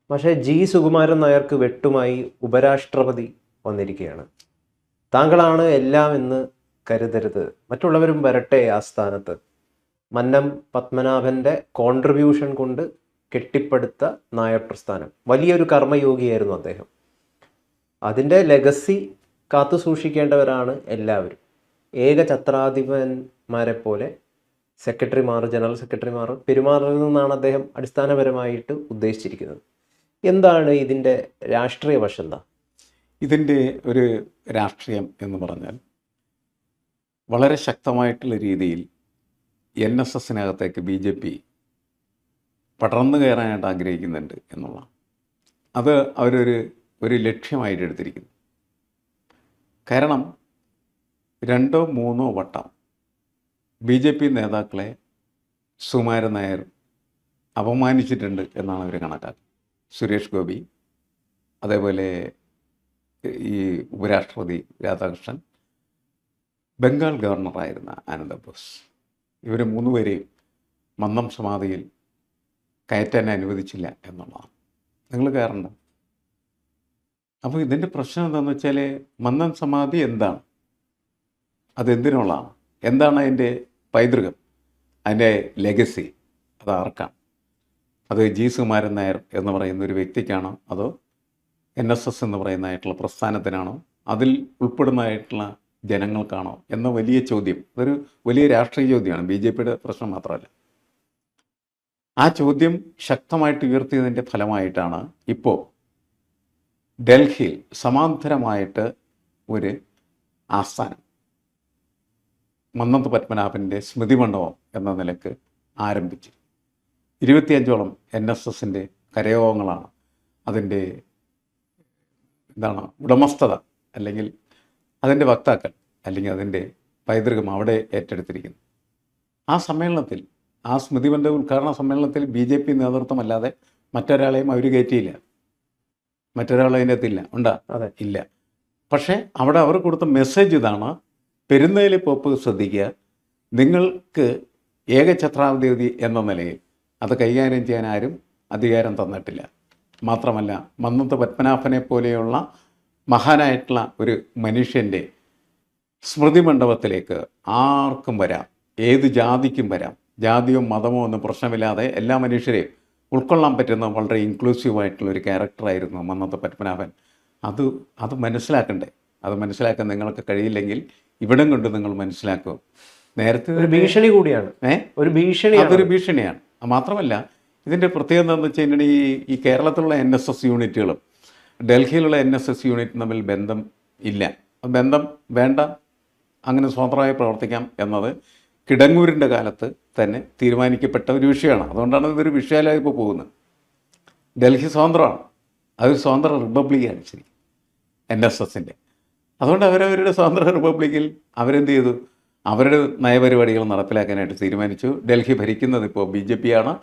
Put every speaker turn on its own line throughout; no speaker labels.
പക്ഷേ ജി സുകുമാരൻ നായർക്ക് വെട്ടുമായി ഉപരാഷ്ട്രപതി വന്നിരിക്കുകയാണ്. താങ്കളാണ് എല്ലാം എന്ന് കരുതരുത്, മറ്റുള്ളവരും വരട്ടെ ആ സ്ഥാനത്ത്. മന്നം പത്മനാഭൻ്റെ കോൺട്രിബ്യൂഷൻ കൊണ്ട് കെട്ടിപ്പടുത്ത നായർ പ്രസ്ഥാനം, വലിയൊരു കർമ്മയോഗിയായിരുന്നു അദ്ദേഹം. അതിൻ്റെ ലെഗസി കാത്തു സൂക്ഷിക്കേണ്ടവരാണ് എല്ലാവരും. ഏകഛത്രാധിപന്മാരെ പോലെ സെക്രട്ടറിമാർ, ജനറൽ സെക്രട്ടറിമാർ പെരുമാറണമെന്നാണ് അദ്ദേഹം അടിസ്ഥാനപരമായിട്ട് ഉദ്ദേശിച്ചിരിക്കുന്നത്. എന്താണ് ഇതിൻ്റെ രാഷ്ട്രീയ വശം? എന്താ
ഇതിൻ്റെ ഒരു രാഷ്ട്രീയം എന്ന് പറഞ്ഞാൽ, വളരെ ശക്തമായിട്ടുള്ള രീതിയിൽ NSSനകത്തേക്ക് BJP പടർന്നു കയറാനായിട്ട് ആഗ്രഹിക്കുന്നുണ്ട് എന്നുള്ളതാണ്. അത് ഒരു ലക്ഷ്യമായിട്ട് എടുത്തിരിക്കുന്നു. കാരണം 2 or 3 വട്ടം BJP നേതാക്കളെ സുകുമാരൻ നായർ അപമാനിച്ചിട്ടുണ്ട് എന്നാണ് അവർ കണക്കാക്കുന്നത്. സുരേഷ് ഗോപി, അതേപോലെ ഈ ഉപരാഷ്ട്രപതി രാധാകൃഷ്ണൻ, ബംഗാൾ ഗവർണറായിരുന്ന ആനന്ദ ബോസ്, ഇവർ 3 പേരെയും മന്നം സമാധിയിൽ കയറ്റാൻ അനുവദിച്ചില്ല എന്നുള്ളതാണ്. നിങ്ങൾ കയറണ്ട. അപ്പോൾ ഇതിൻ്റെ പ്രശ്നം എന്താണെന്ന് വെച്ചാൽ, മന്നം സമാധി എന്താണ്, അതെന്തിനുള്ളതാണ്, എന്താണ് അതിൻ്റെ പൈതൃകം, അതിൻ്റെ ലെഗസി, അത് ആർക്കാണ്? അത് ജി സുകുമാരൻ നായർ എന്ന് പറയുന്ന ഒരു വ്യക്തിക്കാണോ, അതോ NSS എന്ന് പറയുന്നതായിട്ടുള്ള പ്രസ്ഥാനത്തിനാണോ, അതിൽ ഉൾപ്പെടുന്നതായിട്ടുള്ള ജനങ്ങൾക്കാണോ എന്ന വലിയ ചോദ്യം. അതൊരു വലിയ രാഷ്ട്രീയ ചോദ്യമാണ്, BJPയുടെ പ്രശ്നം മാത്രമല്ല. ആ ചോദ്യം ശക്തമായിട്ട് ഉയർത്തിയതിൻ്റെ ഫലമായിട്ടാണ് ഇപ്പോൾ ഡൽഹിയിൽ സമാന്തരമായിട്ട് ഒരു ആസ്ഥാനം, മന്നത്ത് പത്മനാഭൻ്റെ സ്മൃതി മണ്ഡപം എന്ന നിലക്ക് ആരംഭിച്ചു. 25ഓളം NSSൻ്റെ കരയോഗങ്ങളാണ് അതിൻ്റെ ഉടമസ്ഥത, അല്ലെങ്കിൽ അതിൻ്റെ വക്താക്കൾ, അല്ലെങ്കിൽ അതിൻ്റെ പൈതൃകം അവിടെ ഏറ്റെടുത്തിരിക്കുന്നു. ആ സമ്മേളനത്തിൽ, ആ സ്മൃതി മണ്ഡപ ഉദ്ഘാടന സമ്മേളനത്തിൽ BJP നേതൃത്വമല്ലാതെ മറ്റൊരാളെയും അവർ കയറ്റിയില്ല. മറ്റൊരാളും അതിൻ്റെ അകത്തില്ല. ഉണ്ടാ?
അതെ,
ഇല്ല. പക്ഷേ അവിടെ അവർ കൊടുത്ത മെസ്സേജ് ഇതാണ്: പെരുന്നേലി പോപ്പ് ശ്രദ്ധിക്കുക, നിങ്ങൾക്ക് ഏകഛത്രാധിപതി എന്ന നിലയിൽ അത് കൈകാര്യം ചെയ്യാൻ ആരും അധികാരം തന്നിട്ടില്ല. മാത്രമല്ല, മന്നത്ത് പത്മനാഭനെ പോലെയുള്ള മഹാനായിട്ടുള്ള ഒരു മനുഷ്യൻ്റെ സ്മൃതി മണ്ഡപത്തിലേക്ക് ആർക്കും വരാം, ഏത് ജാതിക്കും വരാം. ജാതിയോ മതമോ ഒന്നും പ്രശ്നമില്ലാതെ എല്ലാ മനുഷ്യരെയും ഉൾക്കൊള്ളാൻ പറ്റുന്ന വളരെ ഇൻക്ലൂസീവായിട്ടുള്ള ഒരു ക്യാരക്ടറായിരുന്നു മന്നത്ത് പത്മനാഭൻ. അത് മനസ്സിലാക്കണ്ടേ? അത് മനസ്സിലാക്കാൻ നിങ്ങൾക്ക് കഴിയില്ലെങ്കിൽ ഇവിടം കൊണ്ട് നിങ്ങൾ മനസ്സിലാക്കും. നേരത്തെ
ഒരു ഭീഷണി കൂടിയാണ്. അതൊരു
ഭീഷണിയാണ്. മാത്രമല്ല, ഇതിൻ്റെ പ്രത്യേകത എന്താണെന്ന് വെച്ച് കഴിഞ്ഞാൽ, ഈ കേരളത്തിലുള്ള NSS യൂണിറ്റുകളും ഡൽഹിയിലുള്ള NSS യൂണിറ്റും തമ്മിൽ ബന്ധം ഇല്ല. ബന്ധം വേണ്ട, അങ്ങനെ സ്വതന്ത്രമായി പ്രവർത്തിക്കാം എന്നത് കിടങ്ങൂരിൻ്റെ കാലത്ത് തന്നെ തീരുമാനിക്കപ്പെട്ട ഒരു വിഷയമാണ്. അതുകൊണ്ടാണ് ഇതൊരു വിഷയമായി ഇപ്പോൾ പോകുന്നത്. ഡൽഹി സ്വതന്ത്രമാണ്, അതൊരു സ്വതന്ത്ര റിപ്പബ്ലിക്കാണ് ശരി NSSൻ്റെ. അതുകൊണ്ട് അവരവരുടെ സ്വതന്ത്ര റിപ്പബ്ലിക്കിൽ അവരെന്ത് ചെയ്തു? അവരുടെ നയപരിപാടികൾ നടപ്പിലാക്കാനായിട്ട് തീരുമാനിച്ചു. ഡൽഹി ഭരിക്കുന്നത് ഇപ്പോൾ BJP ആണ്.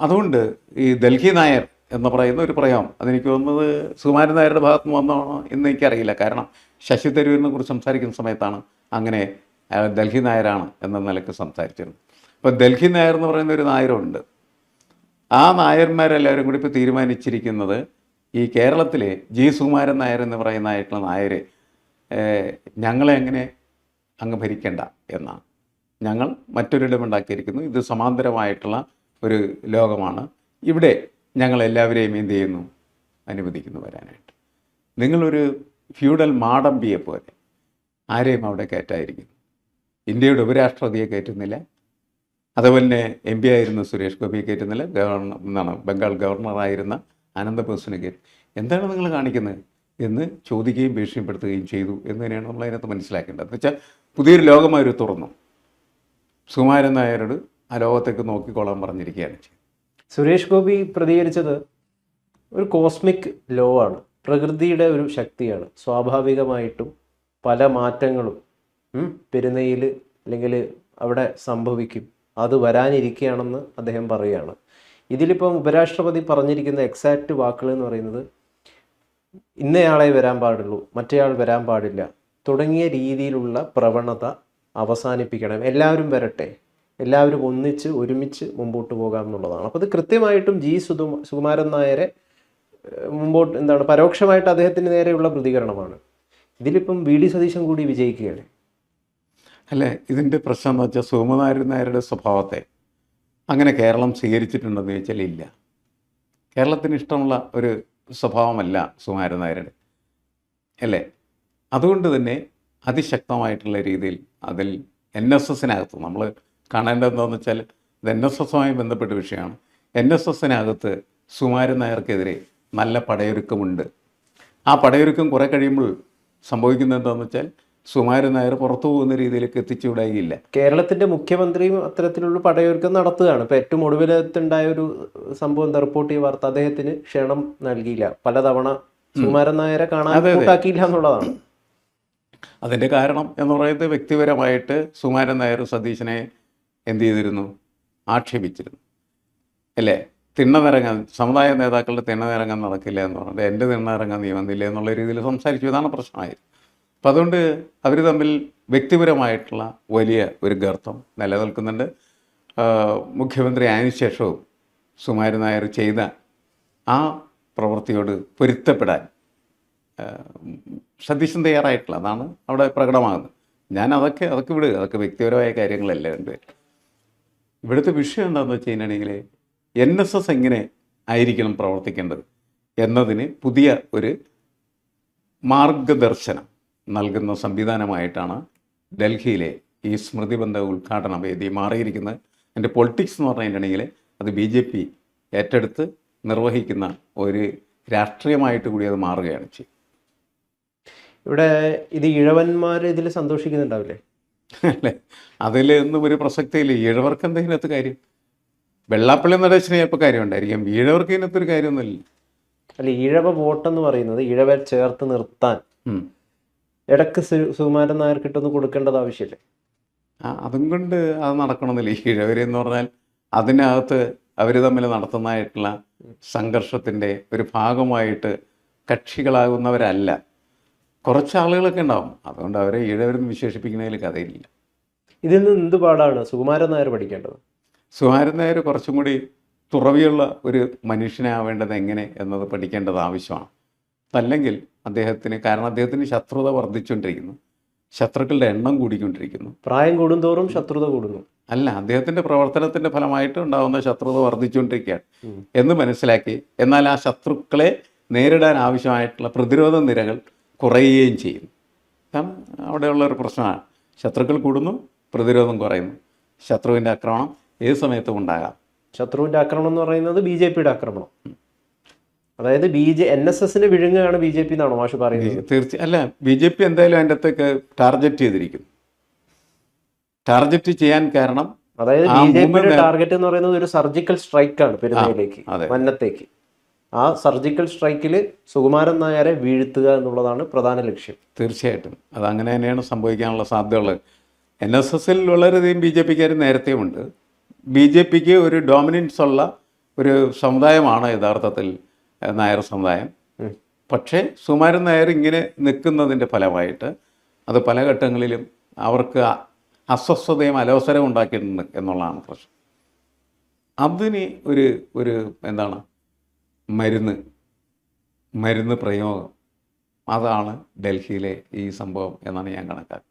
അതുകൊണ്ട് ഈ ഡൽഹി നായർ എന്ന് പറയുന്ന ഒരു പ്രയോഗം, അതെനിക്ക് തോന്നുന്നത് സുകുമാരൻ നായരുടെ ഭാഗത്ത് നിന്ന് വന്നതാണോ എന്ന് എനിക്കറിയില്ല. കാരണം ശശി തരൂരിനെ കുറിച്ച് സംസാരിക്കുന്ന സമയത്താണ് അങ്ങനെ ഡൽഹി നായരാണ് എന്ന നിലയ്ക്ക് സംസാരിച്ചിരുന്നത്. അപ്പോൾ ഡൽഹി നായർ എന്ന് പറയുന്ന ഒരു നായരുണ്ട്. ആ നായന്മാരെല്ലാവരും കൂടി ഇപ്പോൾ തീരുമാനിച്ചിരിക്കുന്നത്, ഈ കേരളത്തിലെ ജി സുകുമാരൻ നായർ എന്ന് പറയുന്നതായിട്ടുള്ള നായർ ഞങ്ങളെ എങ്ങനെ അങ്ങ് ഭരിക്കേണ്ട എന്നാണ്. ഞങ്ങൾ മറ്റൊരിടമുണ്ടാക്കിയിരിക്കുന്നു, ഇത് സമാന്തരമായിട്ടുള്ള ഒരു ലോകമാണ്, ഇവിടെ ഞങ്ങളെല്ലാവരെയും എന്ത് ചെയ്യുന്നു? അനുവദിക്കുന്നു വരാനായിട്ട്. നിങ്ങളൊരു ഫ്യൂഡൽ മാടമ്പിയെ പോലെ ആരെയും അവിടെ കയറ്റായിരിക്കുന്നു. ഇന്ത്യയുടെ ഉപരാഷ്ട്രപതിയെ കയറ്റുന്നില്ല, അതുപോലെ തന്നെ MP ആയിരുന്ന സുരേഷ് ഗോപിയെ കയറ്റുന്നില്ല, ബംഗാൾ ഗവർണറായിരുന്ന ആനന്ദ ബോസിനെ കയറ്റും. എന്താണ് നിങ്ങൾ കാണിക്കുന്നത് എന്ന് ചോദിക്കുകയും ഭീഷണിപ്പെടുത്തുകയും ചെയ്തു എന്ന് തന്നെയാണ് നമ്മൾ അതിനകത്ത് മനസ്സിലാക്കേണ്ടത്. എന്ന് വെച്ചാൽ പുതിയൊരു ലോകം അവർ തുറന്നു. സുകുമാരൻ നായരോട് ആ ലോകത്തേക്ക് നോക്കിക്കോളാൻ പറഞ്ഞിരിക്കുകയാണ്.
സുരേഷ് ഗോപി പ്രതികരിച്ചത് ഒരു കോസ്മിക് ലോ ആണ്, പ്രകൃതിയുടെ ഒരു ശക്തിയാണ്. സ്വാഭാവികമായിട്ടും പല മാറ്റങ്ങളും പെരുന്നയിൽ അല്ലെങ്കിൽ അവിടെ സംഭവിക്കും, അത് വരാനിരിക്കുകയാണെന്ന് അദ്ദേഹം പറയുകയാണ്. ഇതിലിപ്പം ഉപരാഷ്ട്രപതി പറഞ്ഞിരിക്കുന്ന എക്സാക്റ്റ് വാക്കുകൾ എന്ന് പറയുന്നത്, ഇന്നയാളെ വരാൻ പാടുള്ളൂ, മറ്റേയാൾ വരാൻ പാടില്ല തുടങ്ങിയ രീതിയിലുള്ള പ്രവണത അവസാനിപ്പിക്കണം, എല്ലാവരും വരട്ടെ എല്ലാവരും ഒന്നിച്ച് ഒരുമിച്ച് മുമ്പോട്ട് പോകാം എന്നുള്ളതാണ്. അപ്പോൾ ഇത് കൃത്യമായിട്ടും സുകുമാരൻ നായരെ മുമ്പോട്ട് എന്താണ് പരോക്ഷമായിട്ട് അദ്ദേഹത്തിന് നേരെയുള്ള പ്രതികരണമാണ്. ഇതിലിപ്പം വി.ഡി. സതീശൻ കൂടി വിജയിക്കുകയാണ്.
അല്ലേ, ഇതിൻ്റെ പ്രശ്നം എന്ന് വെച്ചാൽ സുകുമാരൻ നായരുടെ സ്വഭാവത്തെ അങ്ങനെ കേരളം സ്വീകരിച്ചിട്ടുണ്ടെന്ന് ചോദിച്ചാൽ ഇല്ല. കേരളത്തിന് ഇഷ്ടമുള്ള ഒരു സ്വഭാവമല്ല സുകുമാരൻ നായരുടെ, അല്ലേ? അതുകൊണ്ട് തന്നെ അതിശക്തമായിട്ടുള്ള രീതിയിൽ അതിൽ NSSനകത്ത് നമ്മൾ കാണേണ്ടതെന്താണെന്ന് വെച്ചാൽ ഇത് NSSുമായി ബന്ധപ്പെട്ട വിഷയമാണ്. NSSനകത്ത് സുകുമാരൻ നായർക്കെതിരെ നല്ല പടയൊരുക്കമുണ്ട്. ആ പടയൊരുക്കം കുറേ കഴിയുമ്പോൾ സംഭവിക്കുന്നത് എന്താണെന്ന് വെച്ചാൽ സുകുമാരൻ നായർ പുറത്തു പോകുന്ന രീതിയിലേക്ക് എത്തിച്ചുവിടായില്ല.
കേരളത്തിന്റെ മുഖ്യമന്ത്രിയും അത്തരത്തിലുള്ള പടയൊരുക്കം നടത്തുകയാണ്. ഇപ്പൊ ഏറ്റവും ഒടുവിലത്തുണ്ടായ ഒരു സംഭവം എന്താ, റിപ്പോർട്ട് ചെയ്ത വാർത്ത, അദ്ദേഹത്തിന് ക്ഷണം നൽകിയില്ല, പലതവണ സുകുമാരൻ നായരെ കാണാൻ കൂട്ടാക്കിയില്ല എന്നുള്ളതാണ്.
അതിൻ്റെ കാരണം എന്ന് പറയുന്നത് വ്യക്തിപരമായിട്ട് സുകുമാരൻ നായർ സതീശനെ എന്ത് ചെയ്തിരുന്നു, ആക്ഷേപിച്ചിരുന്നു, അല്ലേ? തിണ്ണനിറങ്ങാൻ സമുദായ നേതാക്കളുടെ തിണ്ണനിറങ്ങാൻ നടക്കില്ല എന്ന് പറഞ്ഞിട്ട് എൻ്റെ തിണ്ണനിറങ്ങാൻ നീ വന്നില്ല എന്നുള്ള രീതിയിൽ സംസാരിച്ചു. ഇതാണ് പ്രശ്നമായത്. അപ്പം അതുകൊണ്ട് അവർ തമ്മിൽ വ്യക്തിപരമായിട്ടുള്ള വലിയ ഒരു ഗർത്തം നിലനിൽക്കുന്നുണ്ട്. മുഖ്യമന്ത്രി ആയതിനു ശേഷവും സുകുമാരൻ നായർ ചെയ്ത ആ പ്രവൃത്തിയോട് പൊരുത്തപ്പെടാൻ സതീശൻ തയ്യാറായിട്ടില്ല. അതാണ് അവിടെ പ്രകടമാകുന്നത്. ഞാൻ അതൊക്കെ വിടുക, അതൊക്കെ വ്യക്തിപരമായ കാര്യങ്ങളല്ല രണ്ടുപേരും. ഇവിടുത്തെ വിഷയം എന്താണെന്ന് വെച്ച് കഴിഞ്ഞിട്ടുണ്ടെങ്കിൽ NSS എങ്ങനെ ആയിരിക്കണം പ്രവർത്തിക്കേണ്ടത് എന്നതിന് പുതിയ ഒരു മാർഗദർശനം നൽകുന്ന സംവിധാനമായിട്ടാണ് ഡൽഹിയിലെ ഈ സ്മൃതിബന്ധ ഉദ്ഘാടന വേദി മാറിയിരിക്കുന്നത്. എൻ്റെ പൊളിറ്റിക്സ് എന്ന് പറഞ്ഞിട്ടുണ്ടെങ്കിൽ അത് BJP ഏറ്റെടുത്ത് നിർവഹിക്കുന്ന ഒരു രാഷ്ട്രീയമായിട്ട് കൂടി അത് മാറുകയാണ് ചെയ്യും.
ഇവിടെ ഇത് ഇഴവന്മാർ ഇതിൽ സന്തോഷിക്കുന്നുണ്ടാവില്ലേ?
അല്ലേ, അതിലൊന്നും ഒരു പ്രസക്തിയില്ല. ഈഴവർക്ക് എന്തെങ്കിലുമത്ത് കാര്യം, വെള്ളാപ്പള്ളി നടേശന് ചിലപ്പോൾ കാര്യം ഉണ്ടായിരിക്കും, ഈഴവർക്ക് ഇതിനകത്തൊരു കാര്യമൊന്നുമില്ല.
അല്ല, ഇഴവ വോട്ടെന്ന് പറയുന്നത് ഇഴവ ചേർത്ത് നിർത്താൻ ഇടക്ക് സുകുമാരൻ നായർ കിട്ടുന്ന കൊടുക്കേണ്ടത് ആവശ്യമില്ലേ?
അതും കൊണ്ട് അത് നടക്കണമെന്നില്ല. ഈഴവരെന്ന് പറഞ്ഞാൽ അതിനകത്ത് അവർ തമ്മിൽ നടത്തുന്നതായിട്ടുള്ള സംഘർഷത്തിൻ്റെ ഒരു ഭാഗമായിട്ട് കക്ഷികളാകുന്നവരല്ല. കുറച്ച് ആളുകളൊക്കെ ഉണ്ടാവും. അതുകൊണ്ട് അവരെ ഈഴവരെന്ന് വിശേഷിപ്പിക്കുന്നതിൽ കഥയില്ല.
ഇതിൽ നിന്ന് എന്ത് പാടാണ് സുകുമാരൻ നായർ പഠിക്കേണ്ടത്?
സുകുമാരൻ നായർ കുറച്ചും കൂടി തുറവിയുള്ള ഒരു മനുഷ്യനാവേണ്ടത് എങ്ങനെ എന്നത് പഠിക്കേണ്ടത് ആവശ്യമാണ്. അല്ലെങ്കിൽ അദ്ദേഹത്തിന്, കാരണം അദ്ദേഹത്തിന് ശത്രുത വർദ്ധിച്ചുകൊണ്ടിരിക്കുന്നു, ശത്രുക്കളുടെ എണ്ണം കൂടിക്കൊണ്ടിരിക്കുന്നു.
പ്രായം കൂടുന്തോറും ശത്രുത കൂടുന്നു.
അല്ല, അദ്ദേഹത്തിൻ്റെ പ്രവർത്തനത്തിൻ്റെ ഫലമായിട്ട് ഉണ്ടാകുന്ന ശത്രുത വർദ്ധിച്ചുകൊണ്ടിരിക്കുകയാണ് എന്ന് മനസ്സിലാക്കി, എന്നാൽ ആ ശത്രുക്കളെ നേരിടാൻ ആവശ്യമായിട്ടുള്ള പ്രതിരോധ നിരകൾ കുറയുകയും ചെയ്യും. കാരണം അവിടെയുള്ളൊരു പ്രശ്നമാണ്. ശത്രുക്കൾ കൂടുന്നു, പ്രതിരോധം കുറയുന്നു. ശത്രുവിൻ്റെ ആക്രമണം ഏത് സമയത്തും ഉണ്ടാകാം.
ശത്രുവിൻ്റെ ആക്രമണം എന്ന് പറയുന്നത് BJPയുടെ ആക്രമണം. അതായത് NSSനെ വിഴുങ്ങുകയാണ് BJP എന്നാണോ മാഷ് പറയുന്നത്?
അല്ല, BJP എന്തായാലും അതിൻ്റെ അകത്തേക്ക് ടാർഗറ്റ് ചെയ്തിരിക്കും. ടാർഗറ്റ് ചെയ്യാൻ കാരണം,
അതായത് BJPയുടെ ടാർഗറ്റ് എന്ന് പറയുന്നത് ഒരു സർജിക്കൽ സ്ട്രൈക്കാണ് പെരുന്നയിലേക്ക്, മന്നത്തേക്ക്. ആ സർജിക്കൽ സ്ട്രൈക്കിൽ സുകുമാരൻ നായരെ വീഴ്ത്തുക എന്നുള്ളതാണ് പ്രധാന ലക്ഷ്യം.
തീർച്ചയായിട്ടും അതങ്ങനെ തന്നെയാണ് സംഭവിക്കാനുള്ള സാധ്യതയുള്ളത്. NSSൽ വളരെയധികം BJPക്കാർ നേരത്തെയുമുണ്ട്. BJPക്ക് ഒരു ഡോമിനൻസ് ഉള്ള ഒരു സമുദായമാണ് യഥാർത്ഥത്തിൽ നായർ സമുദായം. പക്ഷേ സുകുമാരൻ നായർ ഇങ്ങനെ നിൽക്കുന്നതിൻ്റെ ഫലമായിട്ട് അത് പല ഘട്ടങ്ങളിലും അവർക്ക് അസ്വസ്ഥതയും അലോസരവും ഉണ്ടാക്കിയിട്ടുണ്ട് എന്നുള്ളതാണ് പ്രശ്നം. അതിന് ഒരു എന്താണ് മരുന്ന് പ്രയോഗം, അതാണ് ഡൽഹിയിലെ ഈ സംഭവം എന്നാണ് ഞാൻ കണക്കാക്കുന്നത്.